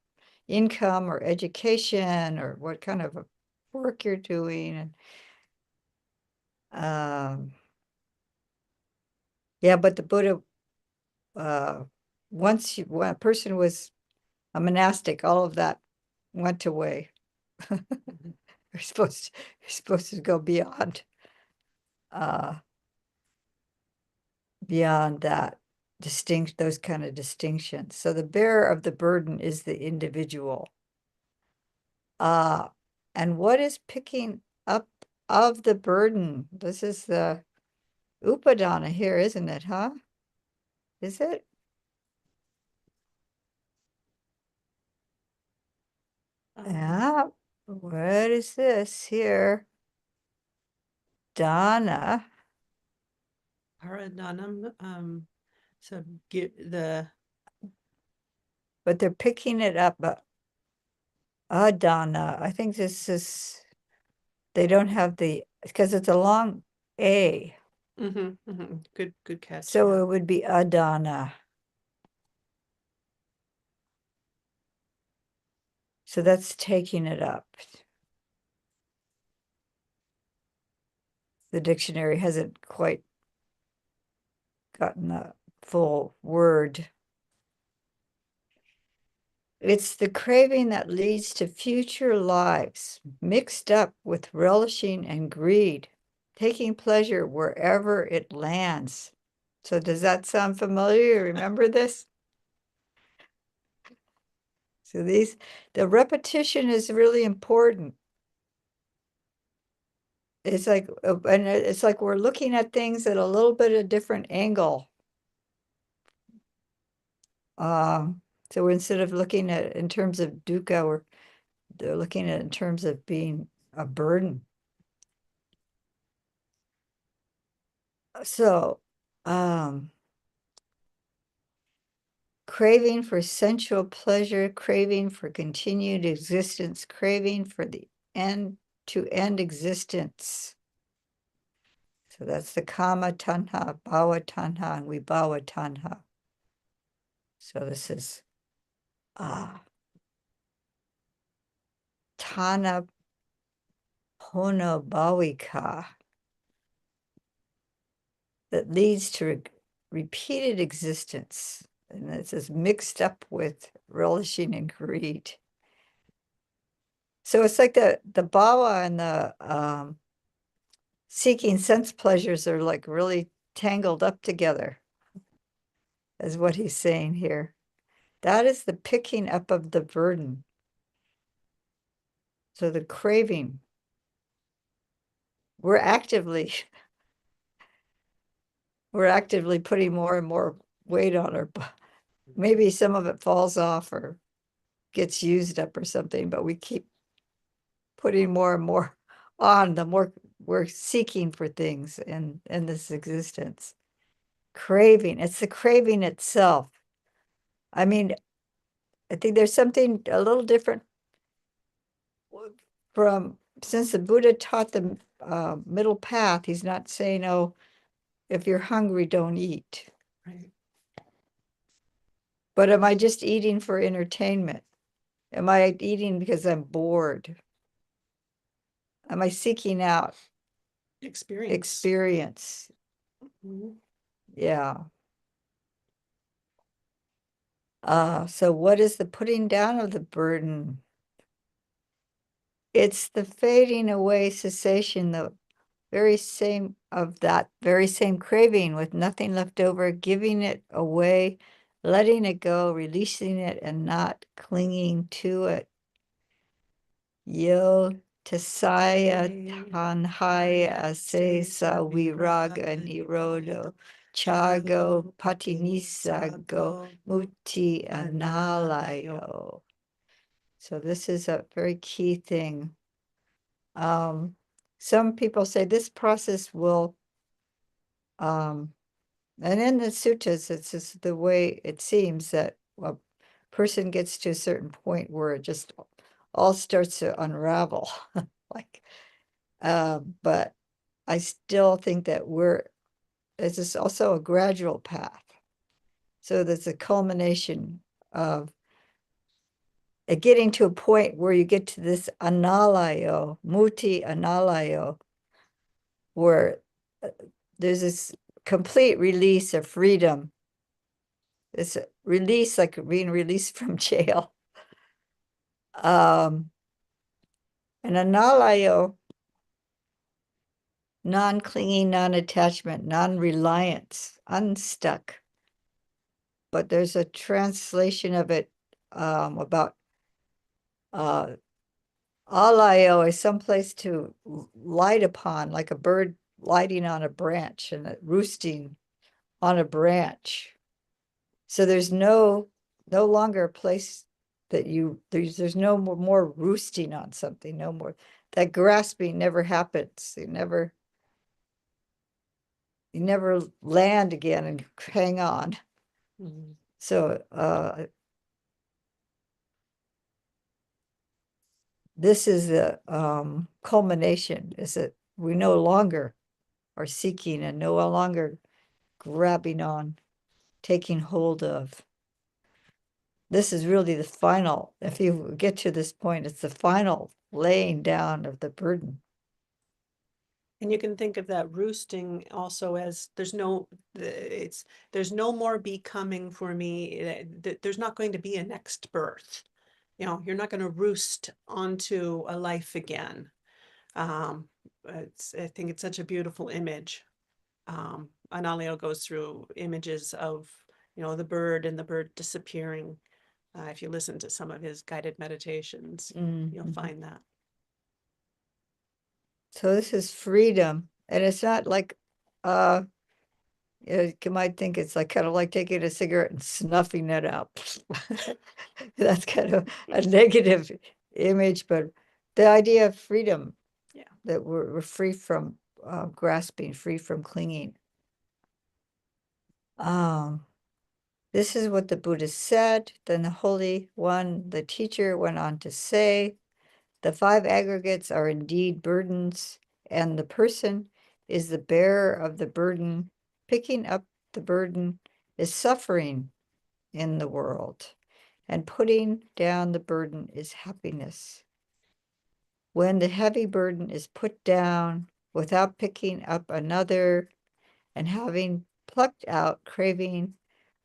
income or education or what kind of work you're doing, and but the Buddha, once when a person was a monastic, all of that went away. You're supposed to go beyond that those kind of distinctions. So the bearer of the burden is the individual. And what is picking up of the burden? This is the Upadana here, isn't it, huh? Is it? Yeah. What is this here? Dana. Paradanam. So get the. But they're picking it up. Adana. I think this is. they don't have the, because it's a long A. Good catch. So yeah. it would be Adana. So that's taking it up. The dictionary hasn't quite gotten the full word. It's the craving that leads to future lives, mixed up with relishing and greed, taking pleasure wherever it lands. So does that sound familiar? Remember this? So the repetition is really important. It's like, and it's like we're looking at things at a little bit of different angle. So instead of looking at it in terms of dukkha, they're looking at it in terms of being a burden. So, craving for sensual pleasure, craving for continued existence, craving for the end-to-end existence. So that's the kama tanha, bhava tanha, and vibhava tanha. So this is Tana Pona Bhavika that leads to repeated existence. And this is mixed up with relishing and greed. So it's like the bhava and the seeking sense pleasures are like really tangled up together, is what he's saying here. That is the picking up of the burden. So the craving, we're actively putting more and more weight on our, maybe some of it falls off or gets used up or something, but we keep putting more and more on, the more we're seeking for things in this existence. Craving, it's the craving itself. I mean, I think there's something a little different from, since the Buddha taught the middle path, he's not saying, oh, if you're hungry, don't eat. Right. But am I just eating for entertainment? Am I eating because I'm bored? Am I seeking out experience? Yeah. So what is the putting down of the burden? It's the fading away cessation, the very same of that very same craving with nothing left over, giving it away, letting it go, releasing it, and not clinging to it. Yo tasaya tanhaya asesa viraga nirodo chago patinisago muti analayo. So this is a very key thing. Some people say this process will, and in the suttas, it's just the way it seems that a person gets to a certain point where it just all starts to unravel. Like, but I still think that this is also a gradual path. So there's a culmination of getting to a point where you get to this analayo, muti analayo, where there's this complete release of freedom. It's a release, like being released from jail. And analayo, non-clinging, non-attachment, non-reliance, unstuck. But there's a translation of it about alayo is someplace to light upon, like a bird lighting on a branch and roosting on a branch. So there's no longer a place that there's no more roosting on something, no more. That grasping never happens. You never land again and hang on. So this is the culmination, is that we no longer are seeking and no longer grabbing on, taking hold of. This is really the final, if you get to this point, it's the final laying down of the burden. And you can think of that roosting also as there's no more becoming for me. There's not going to be a next birth. You know, you're not going to roost onto a life again. I think it's such a beautiful image. Analio goes through images of, you know, the bird and the bird disappearing. If you listen to some of his guided meditations, you'll find that. So this is freedom, and it's not like, you might think it's like kind of like taking a cigarette and snuffing it out. That's kind of a negative image, but the idea of freedom, Yeah. that we're free from grasping, free from clinging. This is what the Buddha said. Then the Holy One, the teacher, went on to say, the 5 aggregates are indeed burdens, and the person is the bearer of the burden. Picking up the burden is suffering in the world, and putting down the burden is happiness. When the heavy burden is put down without picking up another and having plucked out craving,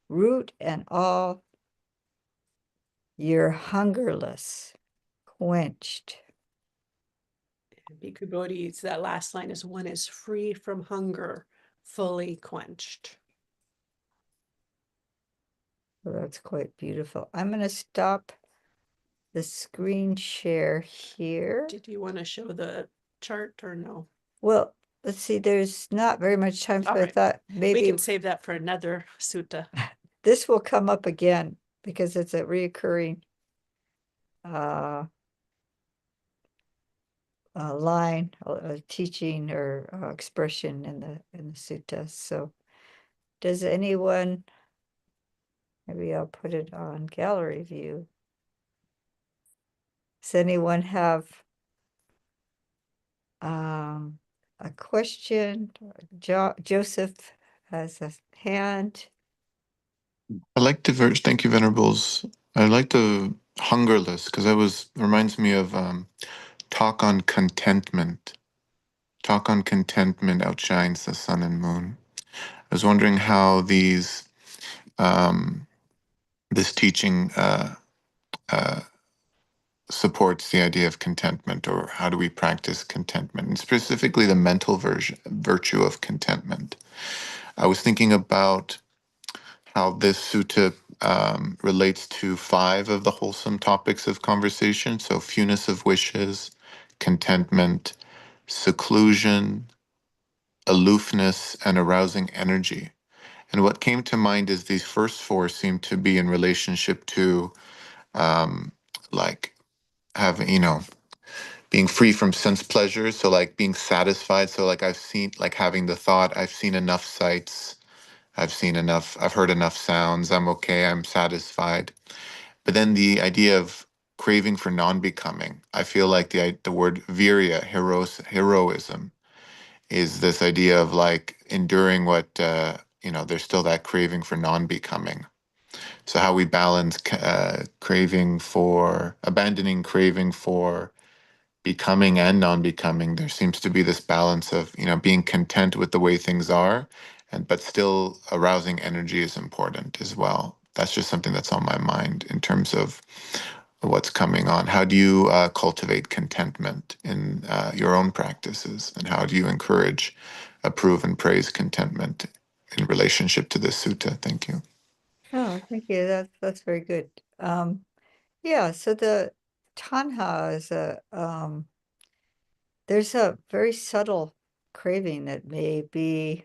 root and all, you're hungerless, quenched. Bhikkhu Bodhi's, that last line is, one is free from hunger, fully quenched. So that's quite beautiful. I'm going to stop the screen share here. Did you want to show the chart or no? Well, let's see, there's not very much time, so All I right. thought We maybe can save that for another sutta. this will come up again because it's a reoccurring line, teaching or expression in the suttas. So does anyone, maybe I'll put it on gallery view. Does anyone have a question? Joseph has a hand. I like the verse. Thank you, Venerables. I like the hungerless because reminds me of talk on contentment. Talk on contentment outshines the sun and moon. I was wondering how this teaching supports the idea of contentment, or how do we practice contentment, and specifically the mental virtue of contentment. I was thinking about how this sutta relates to 5 of the wholesome topics of conversation. So fewness of wishes, contentment, seclusion, aloofness, and arousing energy. And what came to mind is these first 4 seem to be in relationship to like having, being free from sense pleasures. So like being satisfied. So like like having the thought, I've seen enough sights, I've heard enough sounds, I'm okay, I'm satisfied. But then the idea of craving for non-becoming, I feel like the word virya, heroism, is this idea of like enduring what, there's still that craving for non-becoming. So how we balance abandoning craving for becoming and non-becoming. There seems to be this balance of, being content with the way things are, but still arousing energy is important as well. That's just something that's on my mind in terms of what's coming on. How do you cultivate contentment in your own practices, and how do you encourage, approve, and praise contentment in relationship to this sutta? Thank you. Oh, thank you. That's very good. Yeah, so the tanha is there's a very subtle craving that may be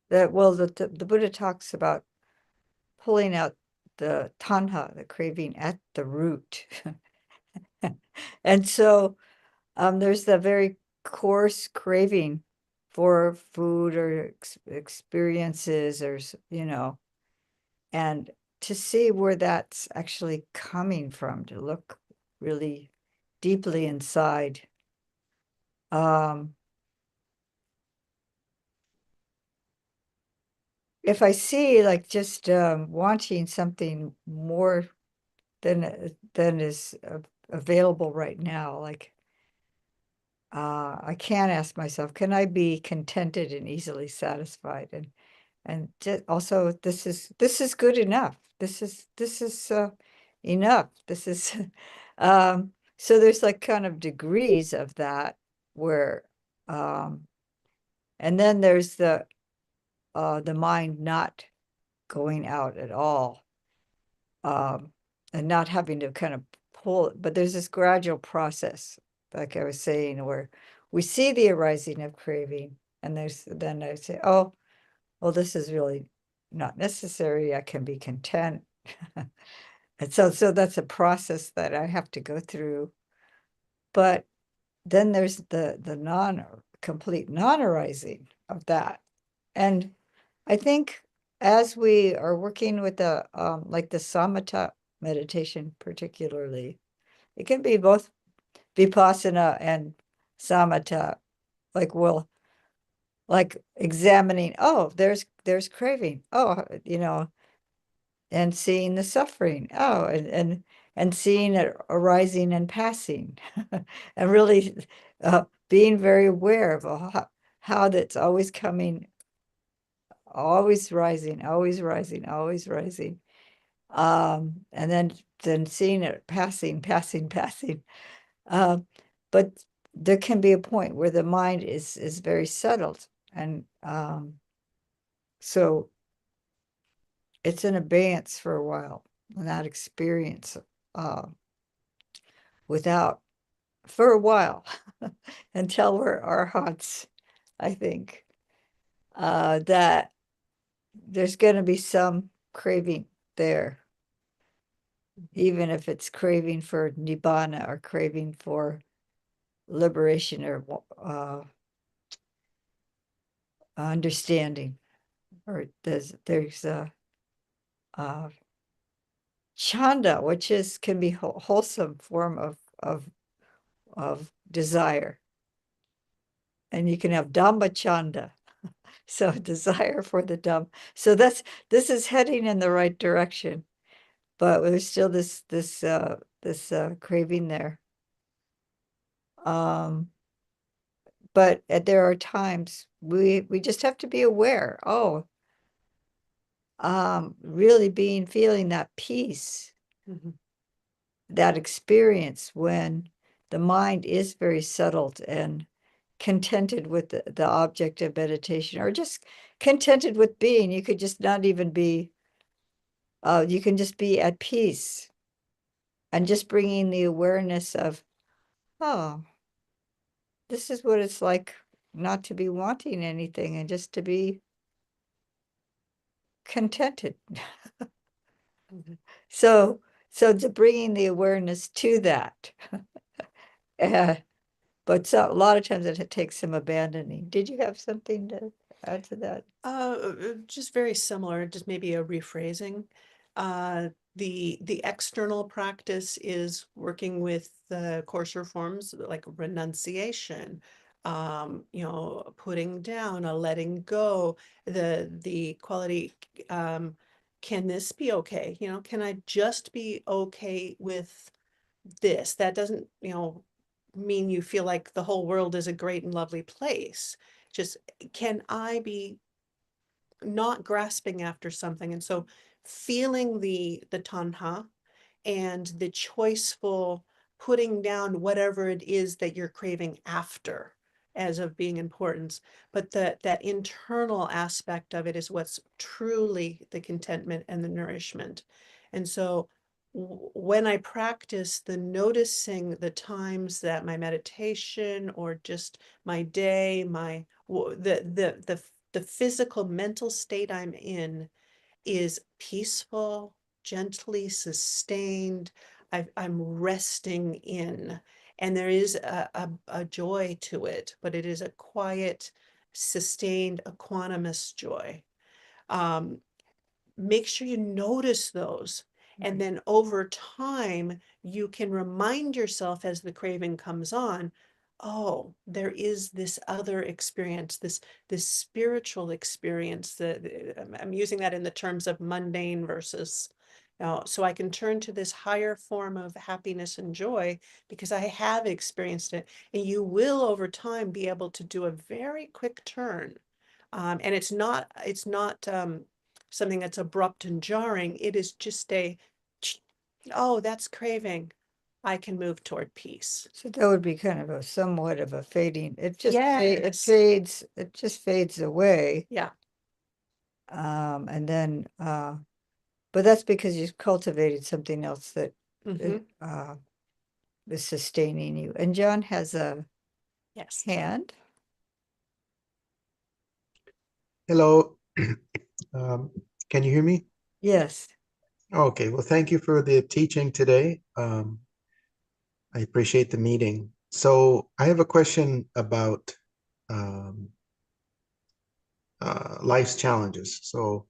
that, well, the Buddha talks about pulling out the tanha, the craving, at the root. And so there's the very coarse craving for food or experiences, or and to see where that's actually coming from, to look really deeply inside. If I see like just wanting something more than is available right now, like I can ask myself, can I be contented and easily satisfied? And also this is good enough. This is enough. This is so there's like kind of degrees of that where and then there's the mind not going out at all, and not having to kind of pull it. But there's this gradual process, like I was saying, where we see the arising of craving, and then I say, oh, well, this is really not necessary. I can be content. And so that's a process that I have to go through. But then there's the complete non-arising of that. And I think as we are working with the like the samatha meditation particularly, it can be both vipassana and samatha, like we'll like examining, oh, there's craving, oh, and seeing the suffering, oh, and seeing it arising and passing, and really being very aware of how that's always coming, always rising, always rising, always rising. And then seeing it passing, passing, passing. But there can be a point where the mind is very settled. And so it's an abeyance for a while, and that experience without, for a while, until we're arhats, I think, that there's going to be some craving there, even if it's craving for nibbana or craving for liberation or understanding, or there's a chanda, which can be wholesome form of desire, and you can have dhamma chanda, so desire for the Dhamma. So this is heading in the right direction, but there's still this craving there. But there are times we just have to be aware. Oh, really feeling that peace, that experience when the mind is very settled and contented with the object of meditation, or just contented with being. You could just not even be, you can just be at peace, and just bringing the awareness of, oh, this is what it's like not to be wanting anything and just to be contented. So to bringing the awareness to that. But so a lot of times it takes some abandoning. Did you have something to add to that? Just very similar, just maybe a rephrasing. The external practice is working with the coarser forms like renunciation, putting down, a letting go, the quality, can this be okay? Can I just be okay with this? That doesn't, mean you feel like the whole world is a great and lovely place. Just, can I be not grasping after something? And so feeling the tanha and the choiceful putting down whatever it is that you're craving after as of being important, but that internal aspect of it is what's truly the contentment and the nourishment. And so when I practice the noticing the times that my meditation or just my day, the physical mental state I'm in is peaceful, gently sustained, I'm resting in, and there is a joy to it, but it is a quiet, sustained, equanimous joy. Make sure you notice those, And then over time, you can remind yourself as the craving comes on, oh, there is this other experience, this spiritual experience that I'm using that in the terms of mundane versus, so I can turn to this higher form of happiness and joy because I have experienced it. And you will over time be able to do a very quick turn. And it's not something that's abrupt and jarring. It is just oh, that's craving. I can move toward peace. So that would be kind of a somewhat of a fading. It just Yes. it just fades away. Yeah. And then but that's because you've cultivated something else that Mhm. is sustaining you. And John has a Yes. hand. Hello. Can you hear me? Yes. Okay, well, thank you for the teaching today. I appreciate the meeting. So I have a question about um, life's challenges. So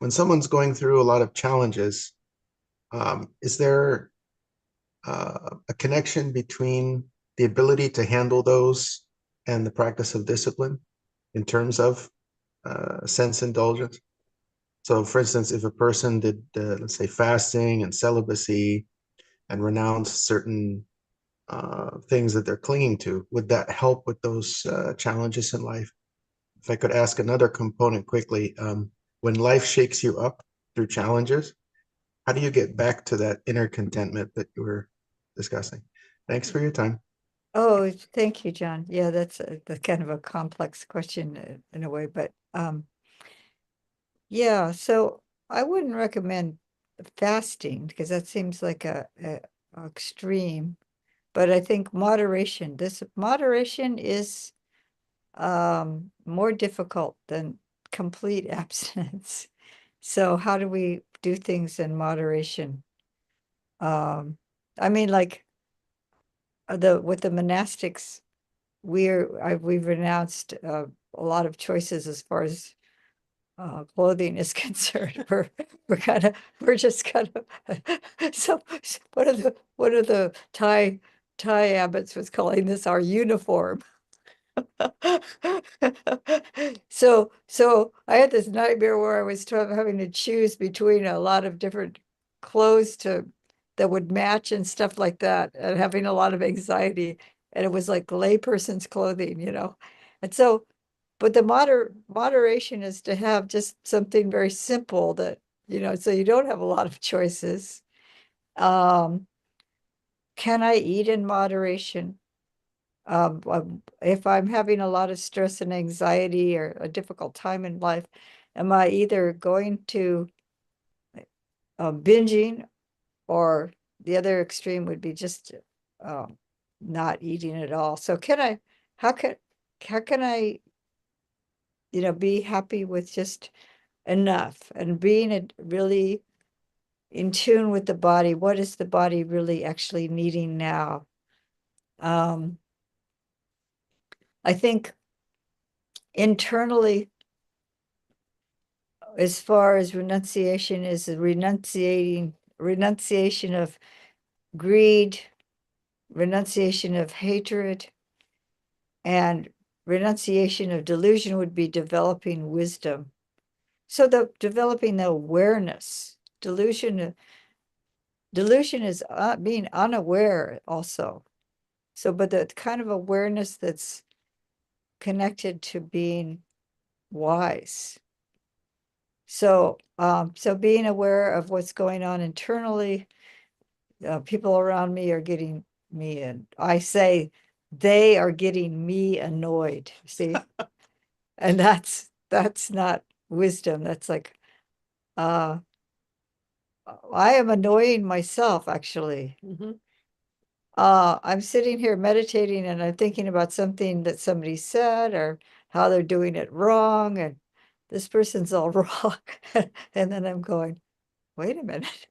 when someone's going through a lot of challenges, is there a connection between the ability to handle those and the practice of discipline in terms of sense indulgence? So, for instance, if a person did, let's say, fasting and celibacy and renounced certain things that they're clinging to, would that help with those challenges in life? If I could ask another component quickly, when life shakes you up through challenges, how do you get back to that inner contentment that you were discussing? Thanks for your time. Oh, thank you, John. Yeah, that's kind of a complex question in a way, but yeah, so I wouldn't recommend fasting because that seems like a extreme, but I think moderation, this moderation is more difficult than complete abstinence. So how do we do things in moderation? I mean, like with the monastics, we've announced a lot of choices as far as clothing is concerned. We're just kind of so one of the Thai abbots was calling this our uniform. So I had this nightmare where I was having to choose between a lot of different clothes that would match and stuff like that, and having a lot of anxiety. And it was like layperson's clothing, And so, but the moderation is to have just something very simple that, so you don't have a lot of choices. Can I eat in moderation? If I'm having a lot of stress and anxiety or a difficult time in life, am I either going to binging, or the other extreme would be just not eating at all? So how can I, be happy with just enough and being really in tune with the body? What is the body really actually needing now? I think internally, as far as renunciation, is the renunciation of greed, renunciation of hatred, and renunciation of delusion would be developing wisdom. So developing the awareness. Delusion is being unaware also. So, but the kind of awareness that's connected to being wise. So, so being aware of what's going on internally, people around me are getting me, and I say they are getting me annoyed. See, and that's not wisdom. That's like, I am annoying myself actually. Mhm. I'm sitting here meditating and I'm thinking about something that somebody said or how they're doing it wrong, and this person's all wrong. And then I'm going, wait a minute.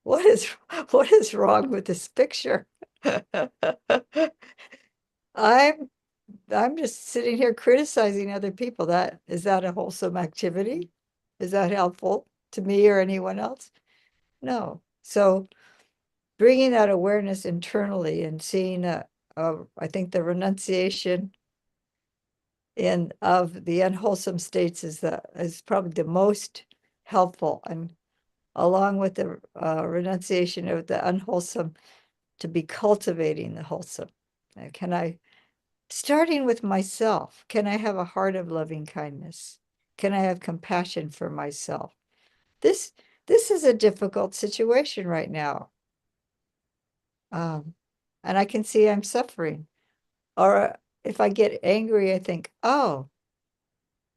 What is wrong with this picture? I'm just sitting here criticizing other people. Is that a wholesome activity? Is that helpful to me or anyone else? No. So bringing that awareness internally and seeing I think the renunciation of the unwholesome states is probably the most helpful, and along with the renunciation of the unwholesome, to be cultivating the wholesome. Starting with myself, can I have a heart of loving kindness? Can I have compassion for myself? This is a difficult situation right now. And I can see I'm suffering. Or if I get angry, I think, oh,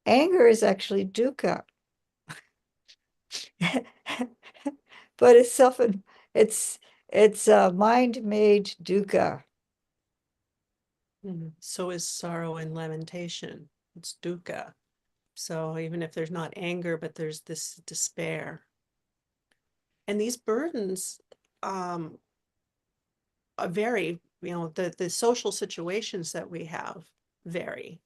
anger is actually dukkha. But it's mind-made dukkha. So is sorrow and lamentation. It's dukkha. So even if there's not anger, but there's this despair. And these burdens are vary, the social situations that we have vary.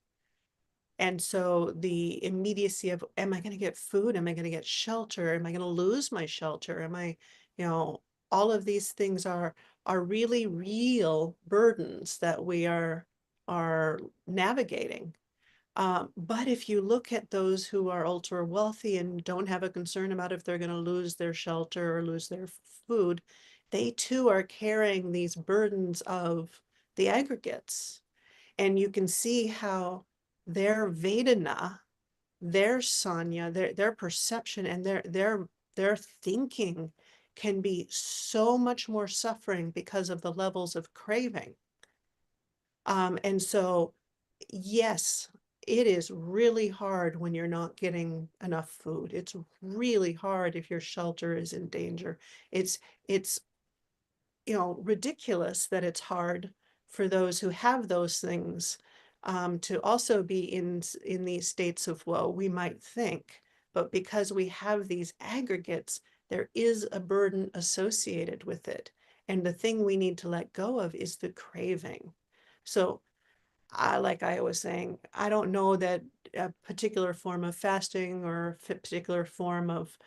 And so the immediacy of, am I going to get food? Am I going to get shelter? Am I going to lose my shelter? Am I, all of these things are really real burdens that we are navigating. But if you look at those who are ultra wealthy and don't have a concern about if they're going to lose their shelter or lose their food, they too are carrying these burdens of the aggregates. And you can see how their Vedana, their Sanya, their perception and their thinking can be so much more suffering because of the levels of craving. And so, yes, it is really hard when you're not getting enough food. It's really hard if your shelter is in danger. It's ridiculous that it's hard for those who have those things to also be in these states of woe, we might think. But because we have these aggregates, there is a burden associated with it. And the thing we need to let go of is the craving. So like I was saying, I don't know that a particular form of fasting or a particular form of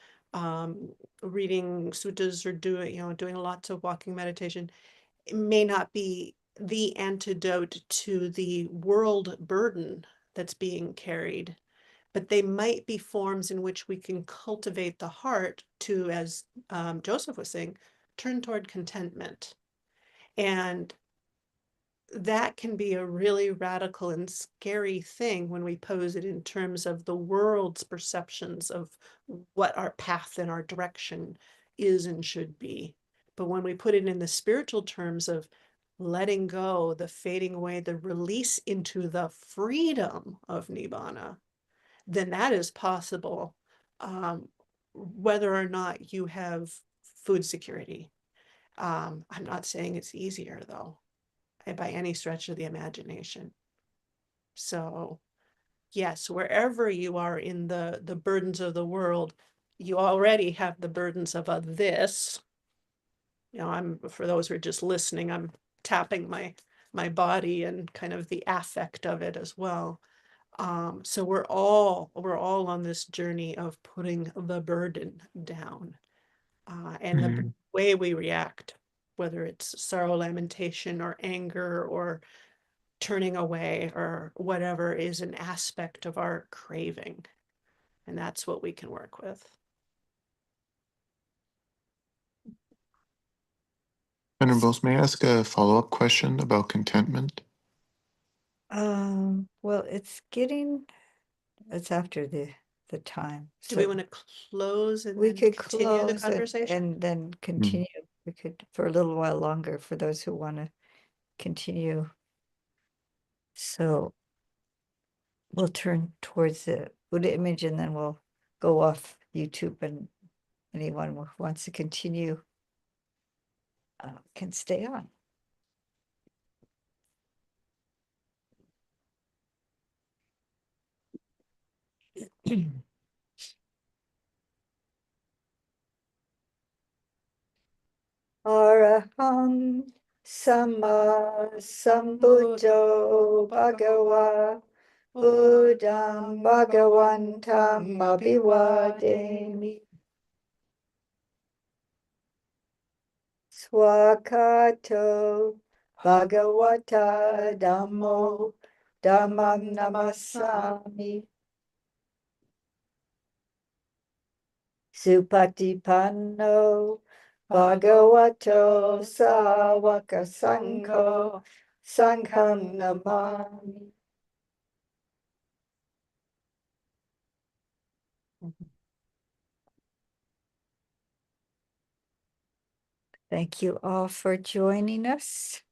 reading suttas or doing lots of walking meditation, it may not be the antidote to the world burden that's being carried, but they might be forms in which we can cultivate the heart to, as Joseph was saying, turn toward contentment. And that can be a really radical and scary thing when we pose it in terms of the world's perceptions of what our path and our direction is and should be. But when we put it in the spiritual terms of letting go, the fading away, the release into the freedom of Nibbana, then that is possible, whether or not you have food security. I'm not saying it's easier, though, by any stretch of the imagination. So yes, wherever you are in the burdens of the world, you already have the burdens of a this. For those who are just listening, I'm tapping my body and kind of the affect of it as well. So we're all on this journey of putting the burden down, and the way we react, whether it's sorrow, lamentation, or anger, or turning away, or whatever, is an aspect of our craving. And that's what we can work with. Venerables, may I ask a follow-up question about contentment? Well, it's after the time. Do we want to close and we then could continue the close conversation? and then continue. We could for a little while longer for those who want to continue. So we'll turn towards the Buddha image and then we'll go off YouTube, and anyone who wants to continue can stay on. Araham Sama Sambuddho Bhagava Buddham Bhagavantam Abhivademi. Swakato Bhagavata Dhammo Dhammam Namasami Supatipanno Bhagavato Sāvaka Sangho Sangham Namami. Thank you all for joining us.